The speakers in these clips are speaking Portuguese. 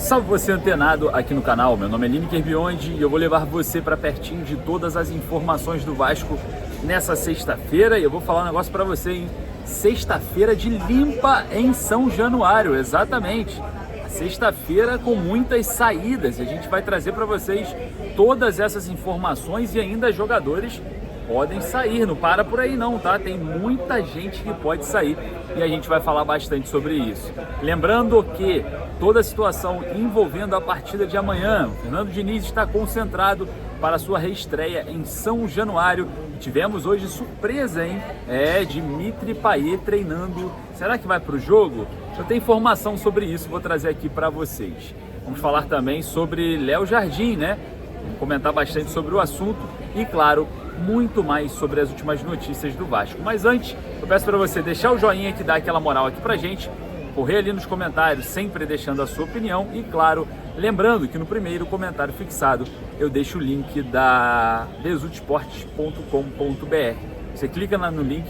Salve você antenado aqui no canal, meu nome é Lineker Biondi e eu vou levar você para pertinho de todas as informações do Vasco nessa sexta-feira. E eu vou falar um negócio para você, hein? Sexta-feira de limpa em São Januário, exatamente. Sexta-feira com muitas saídas e a gente vai trazer para vocês todas essas informações e ainda jogadores podem sair, não para por aí não, tá? Tem muita gente que pode sair e a gente vai falar bastante sobre isso. Lembrando que toda a situação envolvendo a partida de amanhã, o Fernando Diniz está concentrado para a sua reestreia em São Januário. Tivemos hoje surpresa, hein? Dimitri Payet treinando. Será que vai para o jogo? Eu tenho informação sobre isso, vou trazer aqui para vocês. Vamos falar também sobre Léo Jardim, né? Vamos comentar bastante sobre o assunto e, claro, muito mais sobre as últimas notícias do Vasco. Mas antes, eu peço para você deixar o joinha que dá aquela moral aqui pra gente, correr ali nos comentários, sempre deixando a sua opinião e, claro, lembrando que no primeiro comentário fixado eu deixo o link da besutesportes.com.br. Você clica no link,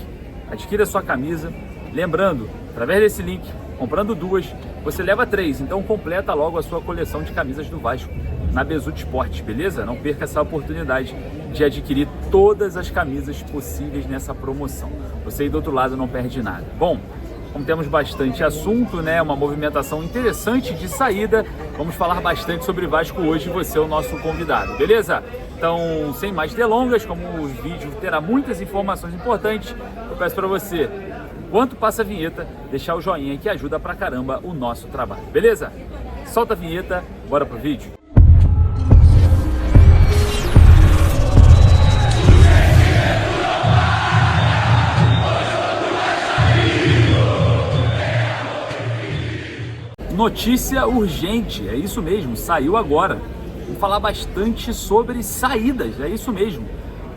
adquire a sua camisa. Lembrando, através desse link, comprando duas, você leva 3, então completa logo a sua coleção de camisas do Vasco na Besutte Esportes, beleza? Não perca essa oportunidade de adquirir todas as camisas possíveis nessa promoção. Você aí do outro lado não perde nada. Bom, como temos bastante assunto, né? Uma movimentação interessante de saída, vamos falar bastante sobre Vasco hoje e você é o nosso convidado, beleza? Então, sem mais delongas, como o vídeo terá muitas informações importantes, eu peço para você, enquanto passa a vinheta, deixar o joinha que ajuda pra caramba o nosso trabalho, beleza? Solta a vinheta, bora pro vídeo. Notícia urgente, é isso mesmo, saiu agora. Vamos falar bastante sobre saídas, é isso mesmo.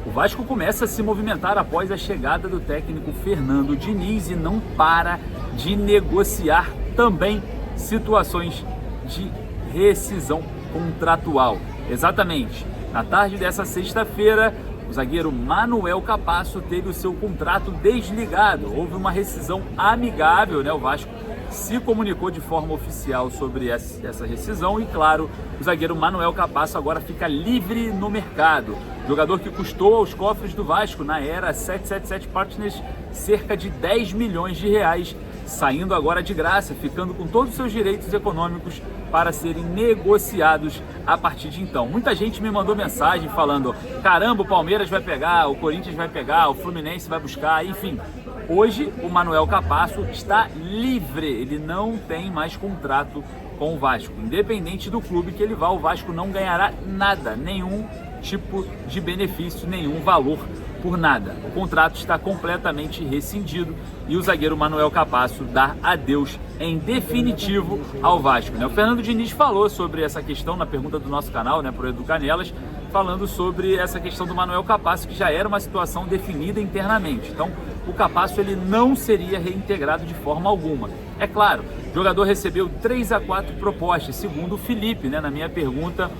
O Vasco começa a se movimentar após a chegada do técnico Fernando Diniz e não para de negociar também situações de rescisão contratual. Exatamente, na tarde dessa sexta-feira, o zagueiro Manuel Capasso teve o seu contrato desligado. Houve uma rescisão amigável, né? O Vasco se comunicou de forma oficial sobre essa rescisão e, claro, o zagueiro Manuel Capasso agora fica livre no mercado. Jogador que custou aos cofres do Vasco na era 777 Partners cerca de 10 milhões de reais, saindo agora de graça, ficando com todos os seus direitos econômicos para serem negociados a partir de então. Muita gente me mandou mensagem falando: caramba, o Palmeiras vai pegar, o Corinthians vai pegar, o Fluminense vai buscar, enfim. Hoje o Manuel Capasso está livre, ele não tem mais contrato com o Vasco. Independente do clube que ele vá, o Vasco não ganhará nada, nenhum tipo de benefício, nenhum valor por nada. O contrato está completamente rescindido e o zagueiro Manuel Capasso dá adeus em definitivo ao Vasco, né? O Fernando Diniz falou sobre essa questão na pergunta do nosso canal, né, pro Edu Canelas, falando sobre essa questão do Manuel Capasso, que já era uma situação definida internamente. Então, o Capasso ele não seria reintegrado de forma alguma. É claro, o jogador recebeu 3 a 4 propostas, segundo o Felipe, né, na minha pergunta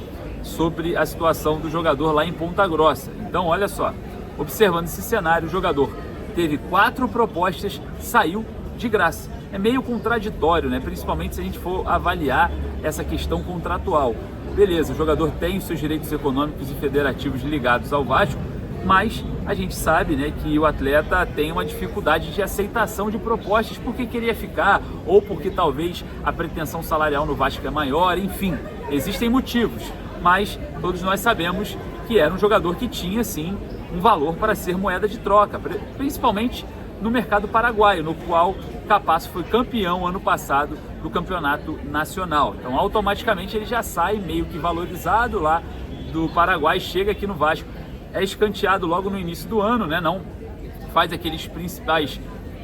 sobre a situação do jogador lá em Ponta Grossa. Então, olha só, observando esse cenário, o jogador teve 4 propostas, saiu de graça. É meio contraditório, né? Principalmente se a gente for avaliar essa questão contratual. Beleza, o jogador tem os seus direitos econômicos e federativos ligados ao Vasco, mas a gente sabe, né, que o atleta tem uma dificuldade de aceitação de propostas porque queria ficar ou porque talvez a pretensão salarial no Vasco é maior, enfim, existem motivos, mas todos nós sabemos que era um jogador que tinha sim um valor para ser moeda de troca, principalmente no mercado paraguaio, no qual Capasso foi campeão ano passado do campeonato nacional. Então automaticamente ele já sai meio que valorizado lá do Paraguai, chega aqui no Vasco, é escanteado logo no início do ano, né? Não faz aqueles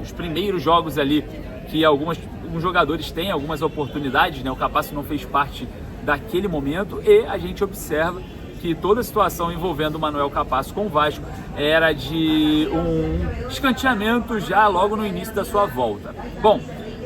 os primeiros jogos ali que alguns jogadores têm algumas oportunidades, né? O Capasso não fez parte daquele momento e a gente observa que toda a situação envolvendo o Manuel Capasso com o Vasco era de um escanteamento já logo no início da sua volta. Bom,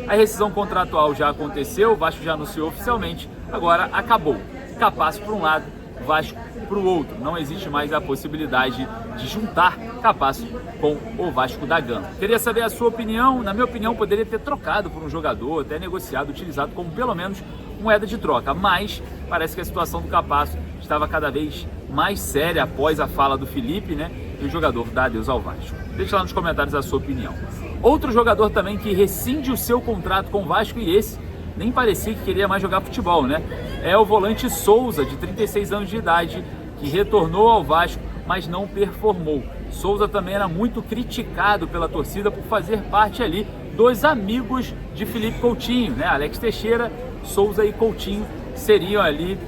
a rescisão contratual já aconteceu, o Vasco já anunciou oficialmente, agora acabou. Capasso para um lado, Vasco para o outro. Não existe mais a possibilidade de juntar Capasso com o Vasco da Gama. Queria saber a sua opinião. Na minha opinião, poderia ter trocado por um jogador, até negociado, utilizado como pelo menos moeda de troca, mas parece que a situação do Capasso estava cada vez mais séria após a fala do Felipe, né? E o jogador dá adeus ao Vasco. Deixa lá nos comentários a sua opinião. Outro jogador também que rescinde o seu contrato com o Vasco, e esse nem parecia que queria mais jogar futebol, né? É o volante Souza, de 36 anos de idade, que retornou ao Vasco, mas não performou. Souza também era muito criticado pela torcida por fazer parte ali dos amigos de Felipe Coutinho, né? Alex Teixeira, Souza e Coutinho seriam ali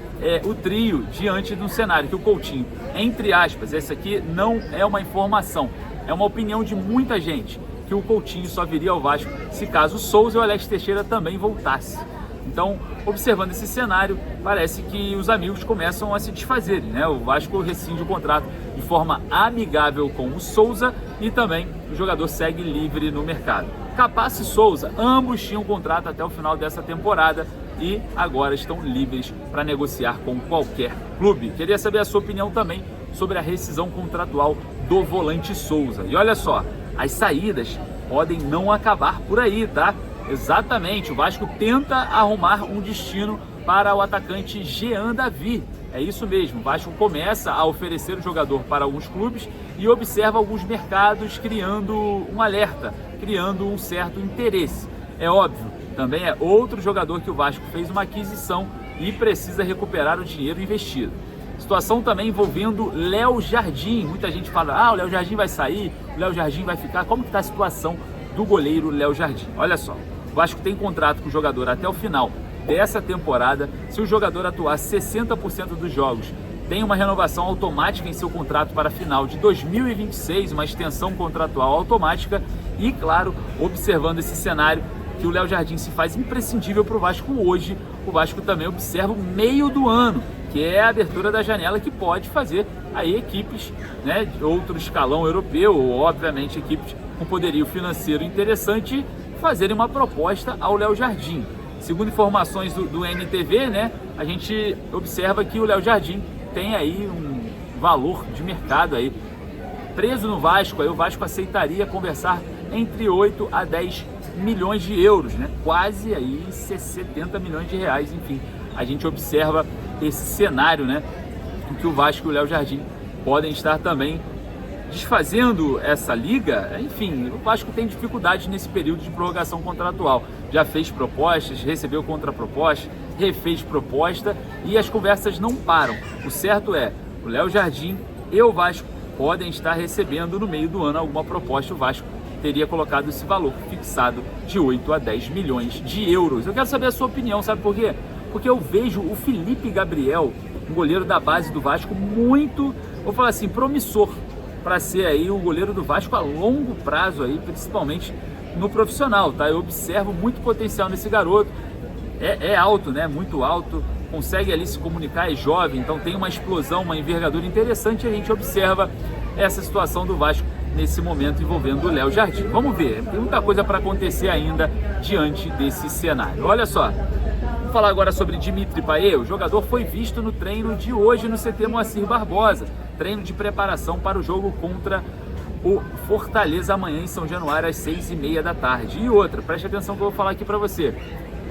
o trio diante de um cenário que o Coutinho, entre aspas, essa aqui não é uma informação, é uma opinião de muita gente, que o Coutinho só viria ao Vasco se caso o Souza e o Alex Teixeira também voltassem. Então, observando esse cenário, parece que os amigos começam a se desfazerem, né? O Vasco rescinde o contrato de forma amigável com o Souza e também o jogador segue livre no mercado. Capasso e Souza, ambos tinham contrato até o final dessa temporada e agora estão livres para negociar com qualquer clube. Queria saber a sua opinião também sobre a rescisão contratual do volante Souza. E olha só, as saídas podem não acabar por aí, tá? Exatamente, o Vasco tenta arrumar um destino para o atacante Jean Davi. É isso mesmo, o Vasco começa a oferecer o jogador para alguns clubes e observa alguns mercados criando um alerta, criando um certo interesse. É óbvio, também é outro jogador que o Vasco fez uma aquisição e precisa recuperar o dinheiro investido. Situação também envolvendo Léo Jardim. Muita gente fala, o Léo Jardim vai sair, o Léo Jardim vai ficar. Como que está a situação do goleiro Léo Jardim? Olha só, o Vasco tem contrato com o jogador até o final dessa temporada. Se o jogador atuar 60% dos jogos, tem uma renovação automática em seu contrato para a final de 2026, uma extensão contratual automática. E claro, observando esse cenário, que o Léo Jardim se faz imprescindível para o Vasco hoje, o Vasco também observa o meio do ano, que é a abertura da janela, que pode fazer aí equipes, né, de outro escalão europeu, ou obviamente equipes com poderio financeiro interessante, fazerem uma proposta ao Léo Jardim. Segundo informações do NTV, né, a gente observa que o Léo Jardim tem aí um valor de mercado aí preso no Vasco. Aí o Vasco aceitaria conversar entre 8 a 10 milhões de euros, né? Quase aí 70 milhões de reais, enfim. A gente observa esse cenário, né, em que o Vasco e o Léo Jardim podem estar também desfazendo essa liga. Enfim, o Vasco tem dificuldades nesse período de prorrogação contratual. Já fez propostas, recebeu contraproposta, refez proposta e as conversas não param. O certo é, o Léo Jardim e o Vasco podem estar recebendo no meio do ano alguma proposta. O Vasco teria colocado esse valor fixado de 8 a 10 milhões de euros. Eu quero saber a sua opinião, sabe por quê? Porque eu vejo o Felipe Gabriel, um goleiro da base do Vasco, muito, vou falar assim, promissor para ser aí o goleiro do Vasco a longo prazo aí, principalmente no profissional, tá? Eu observo muito potencial nesse garoto. É alto, né? Muito alto, consegue ali se comunicar, é jovem, então tem uma explosão, uma envergadura interessante, e a gente observa essa situação do Vasco nesse momento envolvendo o Léo Jardim. Vamos ver, tem muita coisa para acontecer ainda diante desse cenário. Olha só, vamos falar agora sobre Dimitri Payet. O jogador foi visto no treino de hoje no CT Moacir Barbosa, treino de preparação para o jogo contra o Fortaleza amanhã em São Januário às 6h30 da tarde. E outra, preste atenção que eu vou falar aqui para você.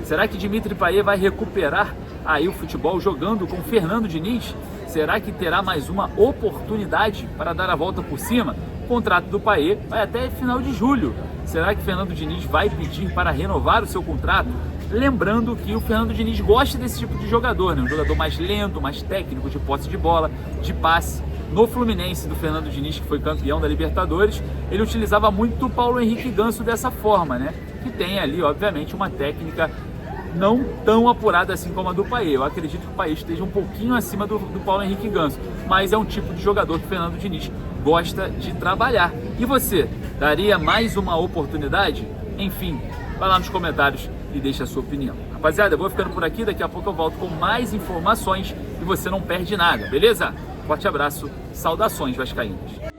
Será que Dimitri Payet vai recuperar aí o futebol jogando com Fernando Diniz? Será que terá mais uma oportunidade para dar a volta por cima? O contrato do Payet vai até final de julho. Será que Fernando Diniz vai pedir para renovar o seu contrato? Lembrando que o Fernando Diniz gosta desse tipo de jogador, né? Um jogador mais lento, mais técnico, de posse de bola, de passe. No Fluminense do Fernando Diniz, que foi campeão da Libertadores, ele utilizava muito o Paulo Henrique Ganso dessa forma, né? Que tem ali, obviamente, uma técnica não tão apurada assim como a do Payet. Eu acredito que o Payet esteja um pouquinho acima do Paulo Henrique Ganso, mas é um tipo de jogador que o Fernando Diniz gosta de trabalhar. E você, daria mais uma oportunidade? Enfim, vai lá nos comentários e deixa a sua opinião. Rapaziada, eu vou ficando por aqui, daqui a pouco eu volto com mais informações e você não perde nada, beleza? Forte abraço, saudações vascaínas.